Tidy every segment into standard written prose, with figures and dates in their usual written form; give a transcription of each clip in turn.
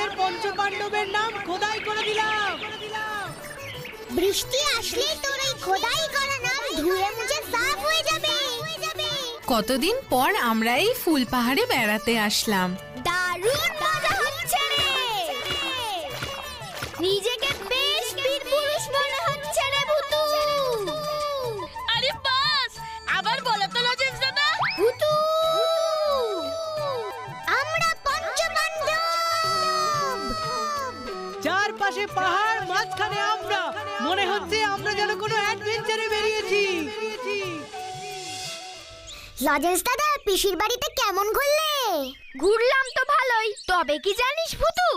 আমাদের পঞ্চপাণ্ডবের নাম খোদাই করে দিলাম। বৃষ্টি আসলে তোর এই খোদাই করা নাম ধুয়ে মুছে সাফ হয়ে যাবে। কতদিন পর আমরা এই ফুল পাহাড়ে বেড়াতে আসলাম। দারুণ মজা হচ্ছে রে। নিজেকে বেশ বীর পুরুষ মনে হচ্ছে রে ভুতু। আরে বাস, আবার বলো তো লজেন্স দাদা। ভুতু, আমরা পঞ্চপাণ্ডব। চারপাশে পাহাড়, মাঝখানে আমরা। মনে হচ্ছে আমরা যেন কোনো অ্যাডভেঞ্চারে বেরিয়েছি। লজেন্স দাদা, পিসির বাড়িতে কেমন ঘুরলে? ঘুরলাম তো ভালোই, তবে কি জানিস ভুতু,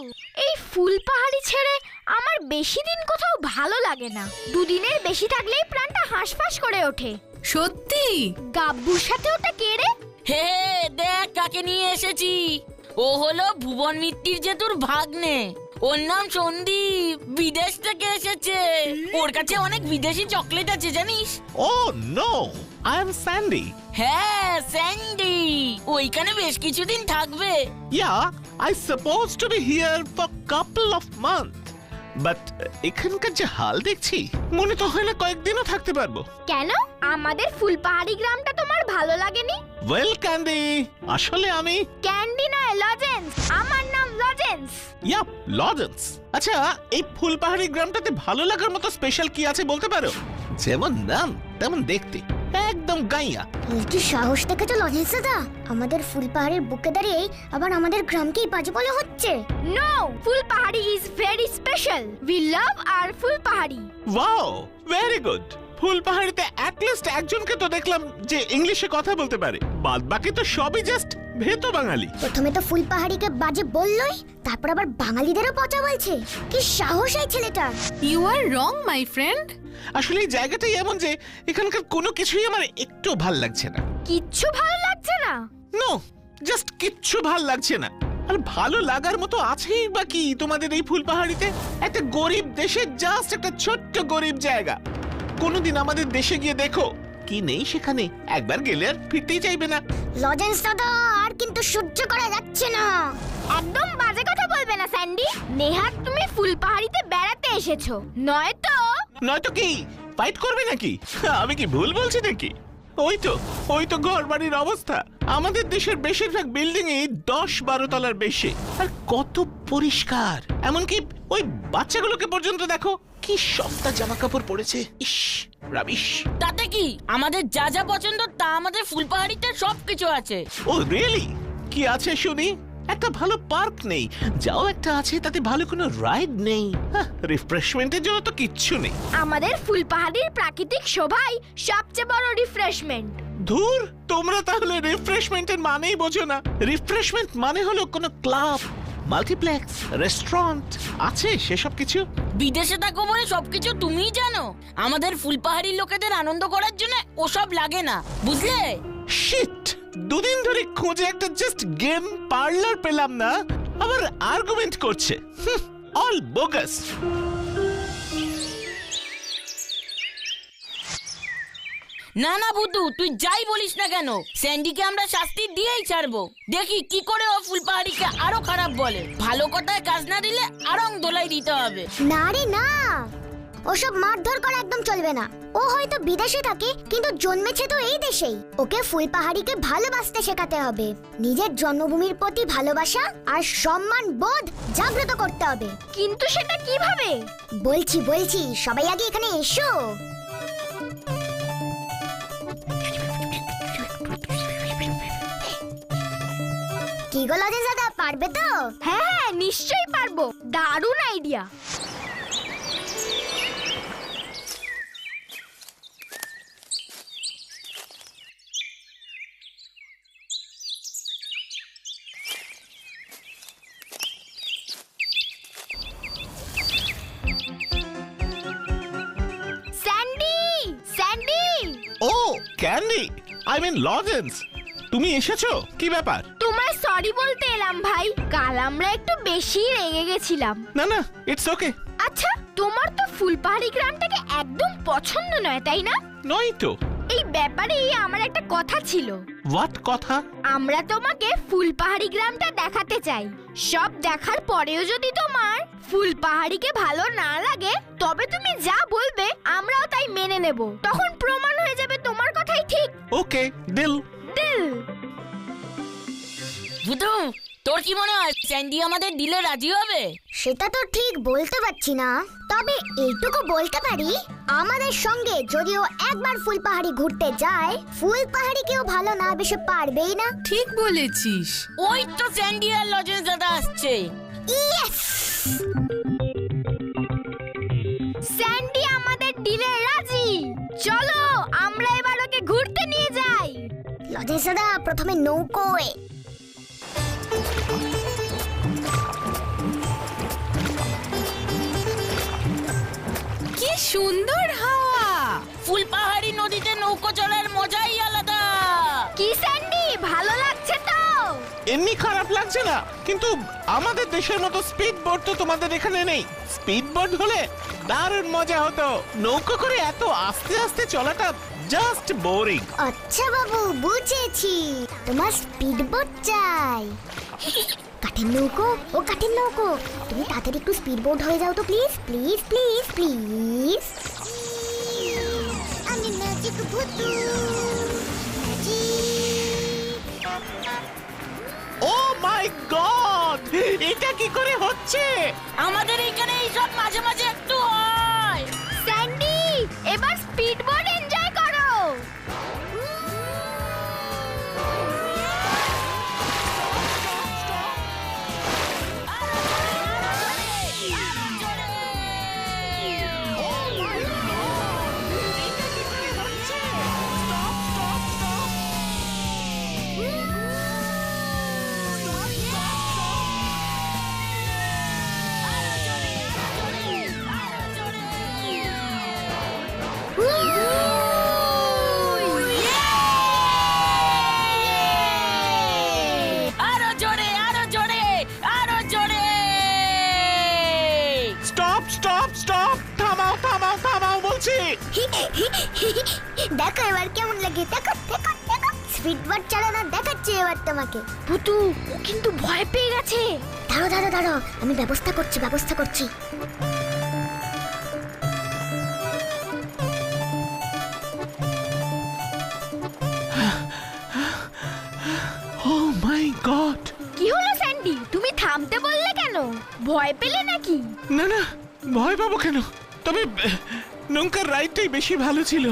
এই ফুল পাহাড়ি ছেড়ে আমার বেশি দিন কোথাও ভালো লাগে না। দুদিনের বেশি থাকলেই প্রাণটা হাঁসফাঁস করে ওঠে। সত্যি? গাব্বুর সাথে ওটা কে রে? হে দেখ কাকে নিয়ে এসেছি। ও হলো ভুবন মিত্তির জেঠুর ভাগ্নে। ওর নাম সন্দীপ, বিদেশ থেকে এসেছে। ওর কাছে অনেক বিদেশি চকলেট আছে জানিস। Oh no, I am Sandy. হ্যাঁ স্যান্ডি, ওইখানে বেশ কিছুদিন থাকবে। Yeah, I supposed to be here for couple of months. But এখানকার যে হাল দেখছি, মনে তো হয় না কয়েকদিনও থাকতে পারবো। কেন, আমাদের ফুল পাহাড়ি গ্রামটা তোমার ভালো লাগেনি? ওয়েল ক্যান্ডি, আসলে আমি ক্যান্ডি নয়, লজেন্স। আমার নাম লজেন্স। Yup, lozenges. আচ্ছা, এই ফুলপাহাড়ি গ্রামটাতে ভালো লাগার মতো স্পেশাল কি আছে বলতে পারো? যেমন নাম তেমন দেখতে, একদম গাইয়া। কি সাহস দেখেছো লজেন্স দাদা, আমাদের ফুল পাহাড়ের বুকে দাঁড়িয়ে আবার আমাদের গ্রামকেই বাজে বলে হচ্ছে। No, Phulpahari is very special. We love our Phulpahari. Wow, very good. ফুলপাহাড়িতে অ্যাটলিস্ট একজনকে তো দেখলাম যে ইংলিশে কথা বলতে পারে, বাদ বাকি তো সবই জাস্ট ভেতো বাঙালি। প্রথমে তো ফুল পাহাড়িকে বাজে বললই, তারপর আবার বাঙালিদেরও পচা বলছে। কি সাহস এই ছেলেটার! You are wrong my friend. আসলে এই জায়গাটাই এমন যে এখানকার কোনো কিছুই আমার একটু ভাল লাগছে না। কিচ্ছু ভালো লাগছে না? নো, জাস্ট কিচ্ছু ভাল লাগছে না। আর ভালো লাগার মতো আছেই বা কি তোমাদের এই ফুলপাহাড়িতে? একটা গরিব দেশের জাস্ট একটা ছোট্ট গরিব জায়গা। কোনোদিন আমাদের দেশে গিয়ে দেখো কি নেই সেখানে, একবার গেলে আর ফিরতেই চাইবে না। লজেন্স দাদা, আর কিন্তু সহ্য করা যাচ্ছে না। একদম বাজে কথা বলবে না স্যান্ডি। নেহাত তুমি ফুল পাহাড়িতে বেড়াতে এসেছো, নয়তো কি ফাইট করবে নাকি? আমি কি ভুল বলছি নাকি? ওই তো ঘর বাড়ির অবস্থা। আমাদের দেশের বেশিরভাগ বিল্ডিং এ 10-12 তলার বেশি, আর কত পরিষ্কার। এমনকি ওই বাচ্চাগুলোকে পর্যন্ত দেখো কি সস্তা জামা কাপড় পরেছে। ইস, রাবিশ। তাতে কি, আমাদের যা যা পছন্দ তা আমাদের ফুলপাহাড়িতে সবকিছু আছে। ও রিয়েলি? কি আছে শুনি? একটা ভালো পার্ক নেই, যাও একটা আছে তাতে ভালো কোনো রাইড নেই, রিফ্রেশমেন্টের জন্য তো কিচ্ছু নেই। আমাদের ফুল পাহাড়ির প্রাকৃতিক শোভাই সবচেয়ে বড় রিফ্রেশমেন্ট। ধুর, তোমরা তাহলে রিফ্রেশমেন্টের মানেই বোঝো না। রিফ্রেশমেন্ট মানে হলো কোনো ক্লাব, মাল্টিপ্লেক্স, রেস্টুরেন্ট আছে সেসব কিছু। বিদেশে থাকো বলে সবকিছু তুমিই জানো। আমাদের ফুলপাহাড়ির লোকেদের আনন্দ করার জন্য ওসব লাগে না, বুঝলে? শিট, দুদিন ধরে খোঁজে একটা জাস্ট গেম পার্লার পেলাম না, আবার আর্গুমেন্ট করছে। All bogus. না না ভুতু, তুই যাই বলিস না কেন, স্যান্ডিকে আমরা শাস্তি দিয়েই ছাড়বো। দেখি কি করে ও ফুলপাহাড়িকে আরো খারাপ বলে। ভালো কথায় কাজ না দিলে আরং দোলাই দিতে হবে। না রে না, ওসব মারধর করা একদম চলবে না। ও হয়তো বিদেশে থাকে, কিন্তু জন্মেছে তো এই দেশেই। ওকে ফুল পাহাড়িকে ভালোবাসতে শেখাতে হবে। নিজের জন্মভূমির প্রতি ভালোবাসা আর সম্মান বোধ জাগ্রত করতে হবে। কিন্তু সেটা কিভাবে? বলছি, সবাই আগে এখানে এসো। কি গো লজেন্স দাদা, পারবে তো? হ্যাঁ, নিশ্চয়ই পারবো। দারুণ আইডিয়া। স্যান্ডি! ও ক্যান্ডি, আই মিন লজেন্স, তুমি এসেছো? কি ব্যাপার? তোমায় সরি বলতে এলাম ভাই, কাল আমরা একটু বেশি রেগে গেছিলাম। না, ইটস ওকে। আচ্ছা, তোমার তো ফুলপাহাড়ি গ্রামটাকে একদম পছন্দ নয়, তাই না? নয় তো, এই ব্যাপারেই আমার একটা কথা ছিল। হোয়াট কথা? আমরা তোমাকে ফুলপাহাড়ি গ্রামটা দেখাতে চাই। সব দেখার পরেও যদি তোমার ফুলপাহাড়িকে ভালো না লাগে, তবে তুমি যা বলবে আমরাও তাই মেনে নেব। তখন প্রমাণ হয়ে যাবে তোমার কথাই ঠিক। ওকে, ডিল। ডিল। ভুতু, তোর কি মনে হয় স্যান্ডি আমাদের ডিলে রাজি হবে? সেটা তো ঠিক বলতে পারছি না, তবে এইটুকু বলতে পারি আমাদের সঙ্গে যদিও একবার ফুলপাহাড়ি ঘুরতে যায়, ফুলপাহাড়ি কেউ ভালো না বেশে পারবেই না। ঠিক বলেছিস। ওই তো স্যান্ডি আর লজেন্স দাদা আসছে। ইয়েস! স্যান্ডি আমাদের ডিলে রাজি। চলো আমরা এবার ওকে ঘুরতে নিয়ে যাই। লজেন্স দাদা প্রথমে নৌকোয়। কি সুন্দর হাওয়া! ফুলপাহাড়ি নদীতে নৌকো চলার মজাই আলাদা। কি স্যান্ডি, ভালো লাগছে তো? এমনি খারাপ লাগছে না, কিন্তু আমাদের দেশের মতো স্পিড বোট তো তোমাদের এখানে নেই। স্পিড বোট হলে দারুণ মজা হতো। নৌকো করে এত আস্তে আস্তে চলাটা জাস্ট বোরিং। আচ্ছা বাবু, বুঝেছি, তোমার স্পিড বোট চাই। কাঠের নৌকো, ও কাঠের নৌকো, তুমি তাড়াতাড়ি একটু স্পিড বোট হয়ে যাও তো প্লিজ, প্লিজ প্লিজ প্লিজ। আমি ম্যাজিক ভুতু, ও মাই গড, এটা কি করে হচ্ছে? আমাদের এখানে এইসব মাঝে মাঝে একটু হয়। স্যান্ডি, এবার স্পিড বোট এনজয় করো। আরো জোরে, আরো জোরে, আরো জোরে। স্টপ স্টপ স্টপ, থামাও থামাও থামাও বলছি। দেখো এবার কেমন লাগে, দেখো দেখো দেখো, স্পিড বোট চালানো দেখাচ্ছি এবার তোমাকে। ভুতু, ও কিন্তু ভয় পেয়ে গেছে। দাঁড়ো দাঁড়ো দাঁড়ো, আমি ব্যবস্থা করছি ব্যবস্থা করছি। ও মাই গড। কি হলো স্যান্ডি, তুমি থামতে বললে কেন? ভয় পেলে নাকি? না না, ভয় পাবো কেন? তবে নৌকার রাইডটাই বেশি ভালো ছিল।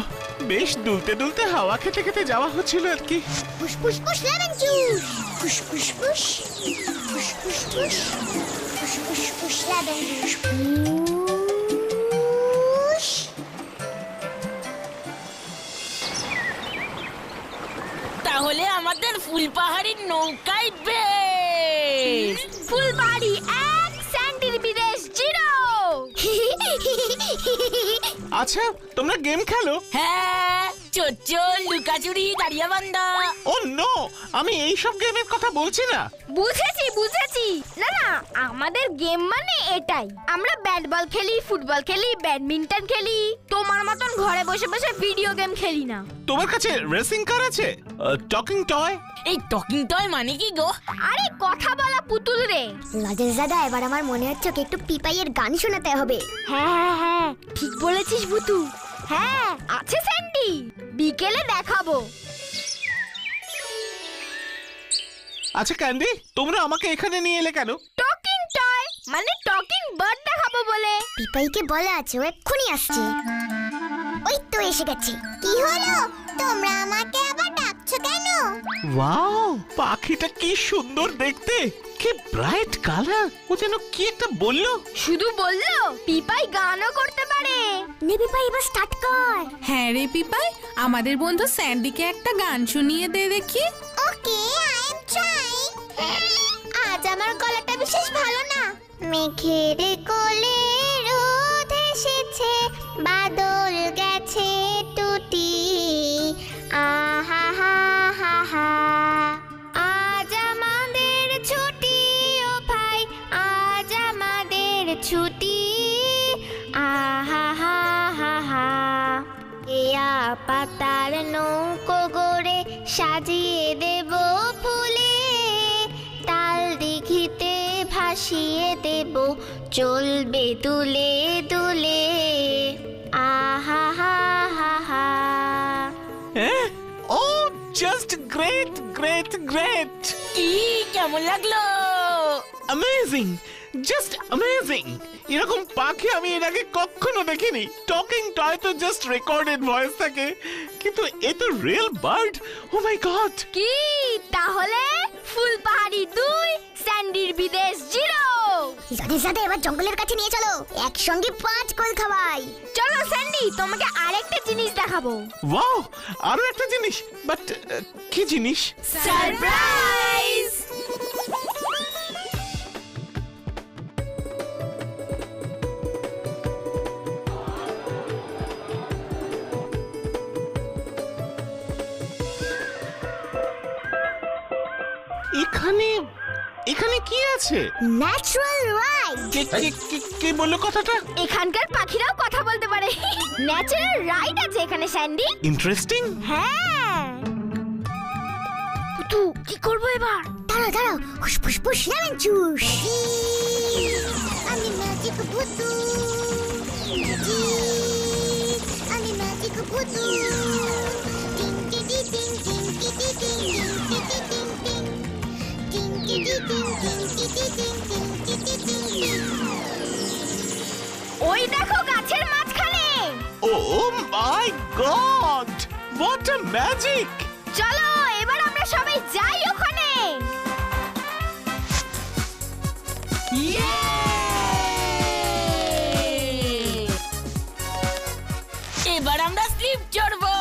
বেশ দুলতে দুলতে হাওয়া খেতে খেতে যাওয়া হচ্ছিল আর কি। ফুস ফুস ফুস লেমন জুস, ফুস ফুস ফুস ফুস ফুস ফুস ফুস ফুস ফুস লেমন জুস, ফুস। তাহলে আমাদের ফুলপাহাড়ির নৌকায় বেশ। ফুলবাড়ি 1, স্যান্ডির বিদেশ 0। আচ্ছা, তোমরা গেম খেলো? হ্যাঁ, চোর লুকাচুরি, দাঁড়িয়ে বান্দা। ও নো, আমি এইসব গেমের কথা বলছি না। বুঝেছি বুঝেছি। না না, আমাদের গেম মানে এটাই। আমরা ব্যাট বল খেলি, ফুটবল খেলি, ব্যাডমিন্টন খেলি। তোমার মতন ঘরে বসে বসে ভিডিও গেম খেলি না। তোমার কাছে রেসিং কার আছে? Talking toy? এই টকিং টয় মানে কি গো? আরে কথা বলা পুতুল রে। লজেন্স দাদা, এবার আমার মনে হচ্ছে ওকে একটু পিপাইয়ের গান শোনাতে হবে। হ্যাঁ হ্যাঁ হ্যাঁ, ঠিক বলেছিস ভুতু। হ্যাঁ আছে স্যান্ডি, বিকেলে দেখাবো। আচ্ছা ক্যান্ডি, তোমরা আমাকে এখানে নিয়ে এলে কেন? টকিং টয় মানে টকিং বার্ড দেখাবো বলে। পিপাইকে বলা আছে, ও এক্ষুনি আসছে। ওই তো এসে গেছে। কি হলো, তোমরা আমাকে আবার ডাকছো কেন? ওয়াও, পাখিটা কি সুন্দর দেখতে, কি ব্রাইট কালার। ও যেন কি একটা বললো। শুধু বললো পিপাই গানও করতে পারে। নে পিপাই, এবার স্টার্ট কর। হ্যাঁ রে পিপাই, আমাদের বন্ধু স্যান্ডিকে একটা গান শুনিয়ে দে দেখি। ওকে, আই এম ট্রাইং। আজ আমার গলাটা বিশেষ ভালো না। মেঘের কোলে রোদ এসেছে, বাদল গেছে টুটি, আহা হা হা হা। আজ আমাদের ছুটি ও ভাই, আজ আমাদের ছুটি, আহা হা হা হা। এ পাতার নৌকো গড়ে সাজিয়ে দেব ফুলে, তাল দিঘিতে ভাসিয়ে দেব চলবে দুলে দুলে। আহা হা হা হা। ও জাস্ট গ্রেট গ্রেট গ্রেট, কি কেমন লাগলো? Amazing, just amazing. এরকম পাখি আমি এর আগে কখনো দেখিনি। টকিং টয় তো জাস্ট রেকর্ডেড ভয়েস থাকে, কিন্তু এ তো রিয়েল বার্ড। ও মাই গড! কি তাহলে ফুলপাহাড়ি 2, স্যান্ডির বিদেশ 0। সাথে সাথে এবার জঙ্গলের কাছে নিয়ে চলো, একসঙ্গে 5 কোল খাওয়াই। চলো স্যান্ডি, তোমাকে আরেকটা জিনিস দেখাবো। ওয়াও, আরো একটা জিনিস। বাট কি জিনিস? সারপ্রাইজ! এখানে এখানে কি আছে? Natural ride. কে বললো কথাটা? এখানকার পাখিরাও কথা বলতে পারে। ন্যাচারাল রাইড আছে এখানে স্যান্ডি। ইন্টারেস্টিং। হ্যাঁ। পুতু, কি করব এবার? দাঁড়াও দাঁড়াও, ফুসফুস ফুস লেমন জুস। আমি ম্যাজিক ভুতু, আমি ম্যাজিক ভুতু। ওই দেখো গাছের মাঝখানে। ও মাই গড, হোয়াট আ ম্যাজিক! চলো এবার আমরা সবাই যাই ওখানে। এবার আমরা স্লিপ চড়বো।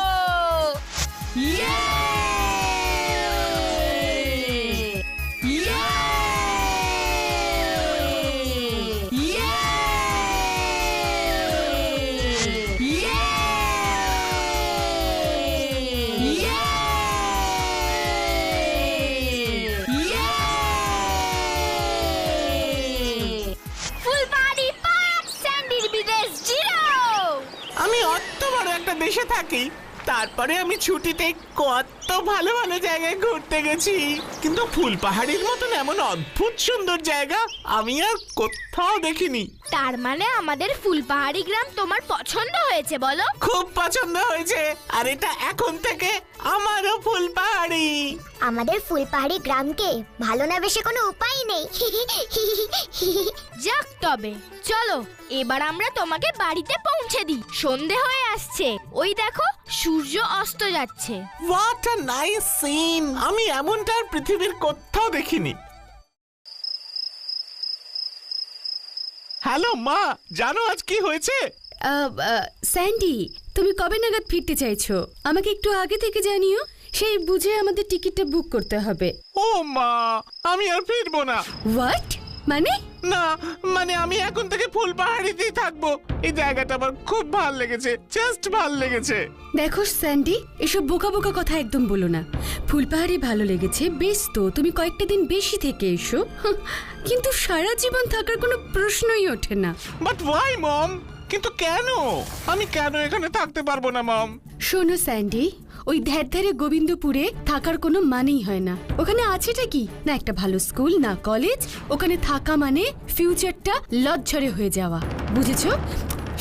ফুলবাড়ি 5, স্যান্ডির বিদেশ 0। আমি অত বড় একটা দেশে থাকি, তারপরে আমি ছুটিতে কত ভালো ভালো জায়গায় ঘুরতে গেছি, কিন্তু ফুলপাহাড়ির মতন এমন অদ্ভুত সুন্দর জায়গা আমি আর কোথাও দেখিনি। তার মানে আমাদের ফুলপাহাড়ি গ্রাম তোমার পছন্দ হয়েছে বলো? খুব পছন্দ হয়েছে, আর এটা এখন থেকে আমারও ফুলপাহাড়ি। আমাদের ফুলপাহাড়ি গ্রামকে ভালো না বেশি কোনো উপায় নেই। যাক তবে চলো এবার আমরা তোমাকে বাড়িতে পৌঁছে দিই। সন্ধে হয়ে আসছে, ওই দেখো সূর্য অস্ত যাচ্ছে। What a nice scene! আমি এমনটা আর পৃথিবীর কোথাও দেখিনি। হ্যালো মা, জানো আজ কি হয়েছে? স্যান্ডি, তুমি কবে নাগাদ ফিরতে চাইছো? আমাকে একটু আগে থেকে জানিও, সেই বুঝে আমাদের টিকিটটা বুক করতে হবে। ও মা, আমি আর ফিরবো না। হোয়াট? মানে? না, মানে আমি এখন থেকে ফুলপাহাড়িতেই থাকবো। এই জায়গাটা আমার খুব ভালো লেগেছে, জাস্ট ভালো লেগেছে। দেখো স্যান্ডি, এসব বোকা বোকা কথা একদম বলো না। ফুলপাহাড়ি ভালো লেগেছে বেশ, তো তুমি কয়েকটা দিন বেশি থেকে এসো, কিন্তু সারা জীবন থাকার কোনো প্রশ্নই ওঠে না। বাট ওয়াই মম? কিন্তু কেন? আমি কেন এখানে থাকতে পারবো না মম? শোনো স্যান্ডি, ওই ধ্যারে গোবিন্দপুরে থাকার কোনো মানেই হয় না। ওখানে আছেটা কি না একটা ভালো স্কুল, না কলেজ। ওখানে থাকা মানে ফিউচারটা লজ্জরে হয়ে যাওয়া, বুঝেছো?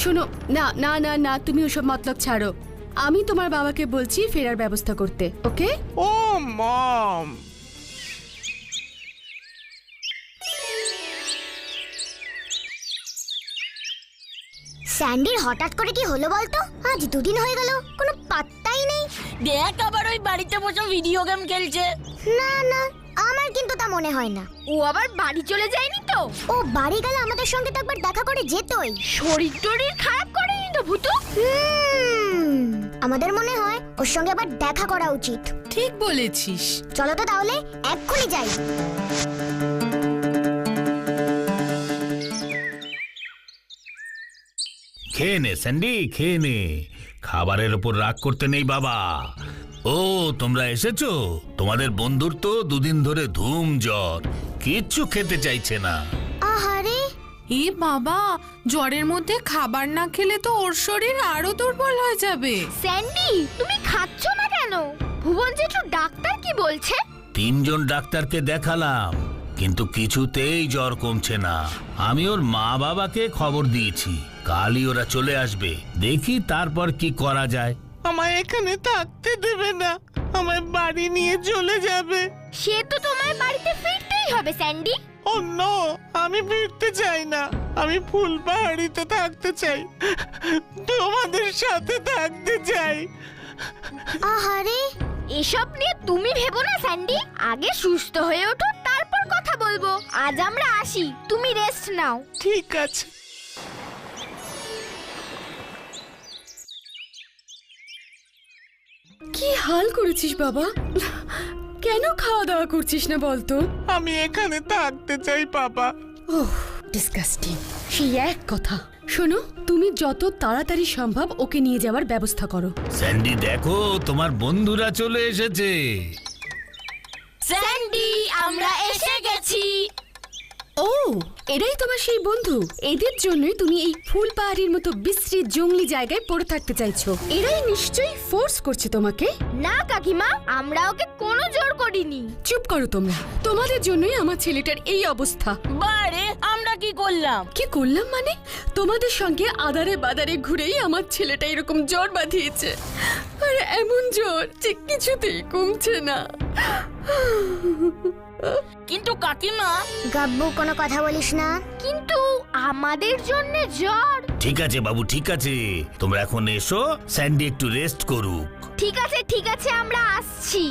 শোনো, না না না না, তুমি ওসব মতলব ছাড়ো। আমি তোমার বাবাকে বলছি ফেরার ব্যবস্থা করতে, ওকে? ও মম, স্যান্ডির হঠাৎ করে কি হলো বলতো? আজ 2 দিন হয়ে গেল, কোনো পাত্তাই নেই। দেখ আবার ওই বাড়িতে বসে ভিডিও গেম খেলছে। না না, আমার কিন্তু তা মনে হয় না। ও আবার বাড়ি চলে যায়নি তো? ও বাড়ি গেলে আমাদের সঙ্গে তো একবার দেখা করে যেতই। শরীর টরীর খারাপ করেনি তো ভূতু? আমাদের মনে হয় ওর সঙ্গে আবার দেখা করা উচিত। ঠিক বলেছিস। চলো তো তাহলে এক্ষুনি যাই। খেয়ে নে স্যান্ডি, খেয়ে নে। খাবারের ওপর রাগ করতে নেই বাবা। ও তোমরা এসেছো? তোমাদের বন্ধুর তো 2 দিন ধরে ধুম জ্বর, কিচ্ছু খেতে চাইছে না। আহারে, এ বাবা, জ্বরের মধ্যে খাবার না খেলে তো ওর শরীর আরো দুর্বল হয়ে যাবে। স্যান্ডি, তুমি খাচ্ছ না কেন? ভুবন জেঠু ডাক্তার কি বলছে? 3 জন ডাক্তারকে দেখালাম, কিন্তু কিছুতেই জ্বর কমছে না। আমি ওর মা বাবাকে খবর দিয়েছি, কালই ওরা চলে আসবে। দেখি তারপর কি করা যায়। আমায় এখানে থাকতে দেবে না, আমায় বাড়ি নিয়ে চলে যাবে। সে তো তোমার বাড়িতে ফিরতেই হবে স্যান্ডি। ও নো, আমি ফিরতে চাই না। আমি ফুলপাহাড়িতে থাকতে চাই, তোমাদের সাথে থাকতে চাই। আহারে, এসব নিয়ে তুমি ভেবো না স্যান্ডি, আগে সুস্থ হয়ে ওঠো, তারপর কথা বলবো। আজ আমরা আসি, তুমি রেস্ট নাও। ঠিক আছে। কি হাল করেছিস বাবা? কেন খাওয়া দাওয়া করছিস না বলতো? আমি এখানে থাকতে চাই বাবা। ওহ, ডিসকাস্টিং। সেই এক কথা। শোনো, তুমি যত তাড়াতাড়ি সম্ভব ওকে নিয়ে যাওয়ার ব্যবস্থা করো। স্যান্ডি, দেখো তোমার বন্ধুরা চলে এসেছে। স্যান্ডি, আমরা এসে গেছি। ও, এরাই তোমার সেই বন্ধু? এদের জন্যই তুমি এই ফুলপাহাড়ির মতো বিশ্রী জঙ্গলি জায়গায় পড়ে থাকতে চাইছো। এরাই নিশ্চয়ই ফোর্স করছে তোমাকে। না কাকিমা, আমরা ওকে কোনো জোর করিনি। চুপ করো তোমরা, তোমাদের জন্যই আমার ছেলেটার এই অবস্থা। বারে, আমরা কি করলাম? কি করলাম মানে? তোমাদের সঙ্গে আদারে বাদারে ঘুরেই আমার ছেলেটা এরকম জ্বর বাঁধিয়েছে। আর এমন জ্বর যে কিছুতেই কমছে না। কিন্তু কাকিমা, গাব্বু কোনো কথা বলিস না। কিন্তু আমাদের জন্য জ্বর। ঠিক আছে বাবু, ঠিক আছে, তোমরা এখন এসো, স্যান্ডি একটু রেস্ট করুক। ঠিক আছে, ঠিক আছে, আমরা আসছি।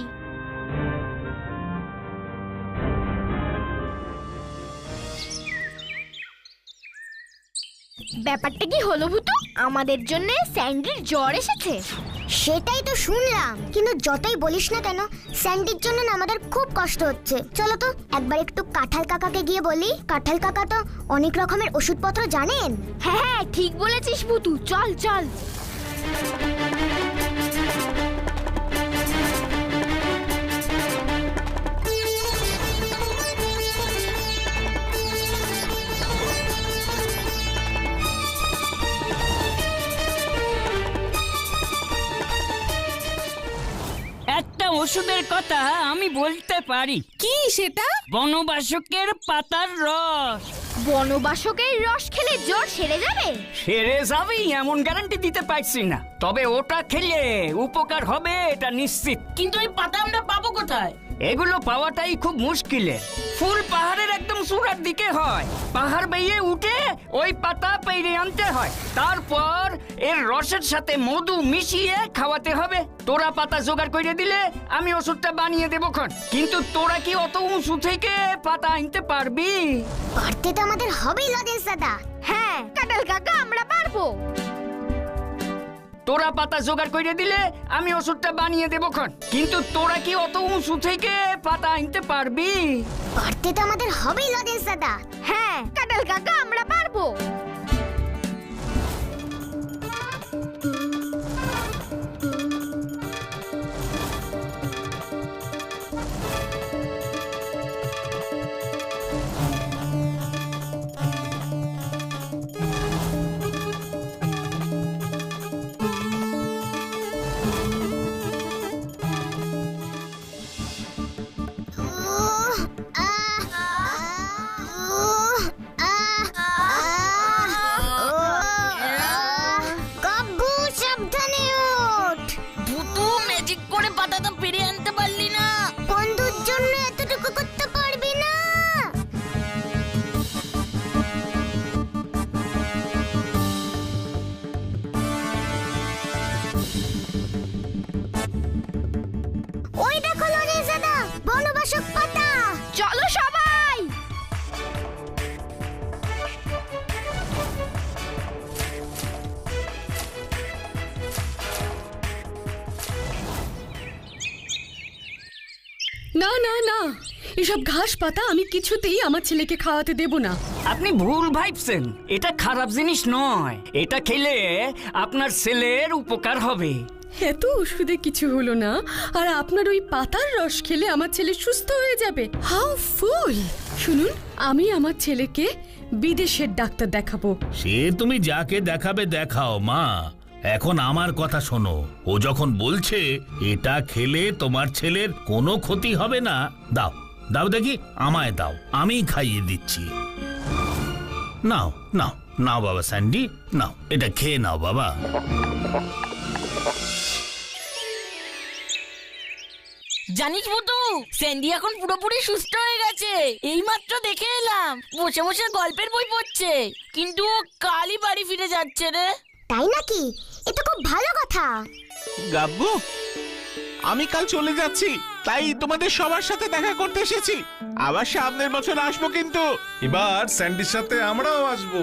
ব্যাপারটা কি হলো ভূতু? আমাদের জন্য স্যান্ডির জ্বর এসেছে। সেটাই তো শুনলাম, কিন্তু যতই বলিস না কেন, স্যান্ডির জন্য না আমাদের খুব কষ্ট হচ্ছে। চলো তো একবার একটু কাঁঠাল কাকাকে গিয়ে বলি। কাঁঠাল কাকা তো অনেক রকমের ওষুধপত্র জানেন। হ্যাঁ হ্যাঁ, ঠিক বলেছিস ভূতু, চল চল। একটা ওষুধের কথা আমি বলতে পারি। কি সেটা? বনবাসকের পাতার রস। বনবাসকের রস খেলে জ্বর সেরে যাবে? সেরে যাবেই এমন গ্যারান্টি দিতে পারছি না, তবে ওটা খেলে উপকার হবে এটা নিশ্চিত। কিন্তু এই পাতা আমরা পাবো কোথায়? এগুলো পাওয়াটাই খুব মুশকিলের। ফুল পাহাড়ের একদম চূড়ার দিকে হয়, পাহাড় বেয়ে উঠে ওই পাতা পেরে আনতে হয়, তারপর এর রসের সাথে মধু মিশিয়ে খাওয়াতে হবে। তোরা পাতা জোগাড় করে দিলে আমি ওষুধটা বানিয়ে দেবো খন। কিন্তু তোরা কি অত উঁচু থেকে পাতা আনতে পারবি? পারতে তো আমাদের হবেই লজেন্স দাদা। হ্যাঁ কাঁঠাল কাকা, আমরা পারবো। তোরা পাতা জোগাড় করে দিলে আমি ওষুধটা বানিয়ে দেবো খন। কিন্তু তোরা কি অত উঁচু থেকে পাতা আনতে পারবি? পারতে তো আমাদের হবেই লজেন্স দাদা। হ্যাঁ কাঁঠাল কাকা, আমরা পারবো। গাব্বু, সাবধানে ওঠ। ভূতু, ম্যাজিক করে পাতাটা পেরে আনতে পারলি না? বন্ধুর জন্য এতটুকু করতে পারবি না? ওই দেখো লজেন্স দাদা, বনবাসক পাতা। চলো সবাই। না না না, এসব ঘাস পাতা আমি কিছুতেই আমার ছেলেকে খাওয়াতে দেব না। আপনি ভুল ভাবছেন, এটা খারাপ জিনিস নয়। এটা খেলে আপনার ছেলের উপকার হবে। এত ওষুধে কিছু হলো না, আর আপনার ওই পাতার রস খেলে আমার ছেলে সুস্থ হয়ে যাবে। হাউ ফুল! শুনুন, আমি আমার ছেলেকে বিদেশের ডাক্তার দেখাবো। সে তুমি যাকে দেখাবে দেখাও মা, এখন আমার কথা শোনো। ও যখন বলছে এটা খেলে তোমার ছেলের কোনো ক্ষতি হবে না, দাও দাও দেখি, আমায় দাও, আমি খাইয়ে দিচ্ছি। নাও নাও নাও বাবা স্যান্ডি, নাও এটা খেয়ে নাও বাবা। জানিস বুতু, স্যান্ডি এখন পুরোপুরি সুস্থ হয়ে গেছে। এইমাত্র দেখে এলাম, বসে বসে গল্পের বই পড়ছে। কিন্তু ও কালই বাড়ি ফিরে যাচ্ছে রে। তাই নাকি? এ তো খুব ভালো কথা। গাব্বু, আমি কাল চলে যাচ্ছি, তাই তোমাদের সবার সাথে দেখা করতে এসেছি। আবার সামনের বছর আসবো কিন্তু। এবার স্যান্ডির সাথে আমরাও আসবো।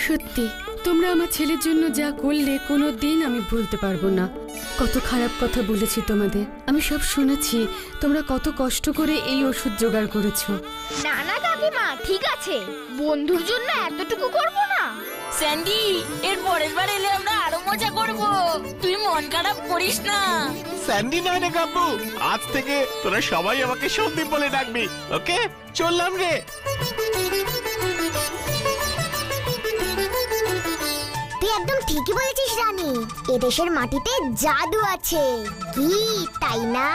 সত্যি তোমরা আমার ছেলের জন্য যা করলে কোনো দিন আমি ভুলতে পারবো না। কত খারাপ কথা বলেছি তোমাদের, আমি সব শুনেছি। তোমরা কত কষ্ট করে এই ওষুধ জোগাড় করেছো। না না কাকিমা, ঠিক আছে, বন্ধুর জন্য এতটুকু করব না। স্যান্ডি, এর পরের বার এলে আমরা আরো মজা করব, তুই মন খারাপ করিস না। স্যান্ডি নয় রে গাব্বু, আজ থেকে তোরা সবাই আমাকে সন্দীপ বলে ডাকবি। ওকে, চললাম রে। তুই একদম ঠিকই বলেছিস রানী, এদেশের মাটিতে জাদু আছে। কি তাই না?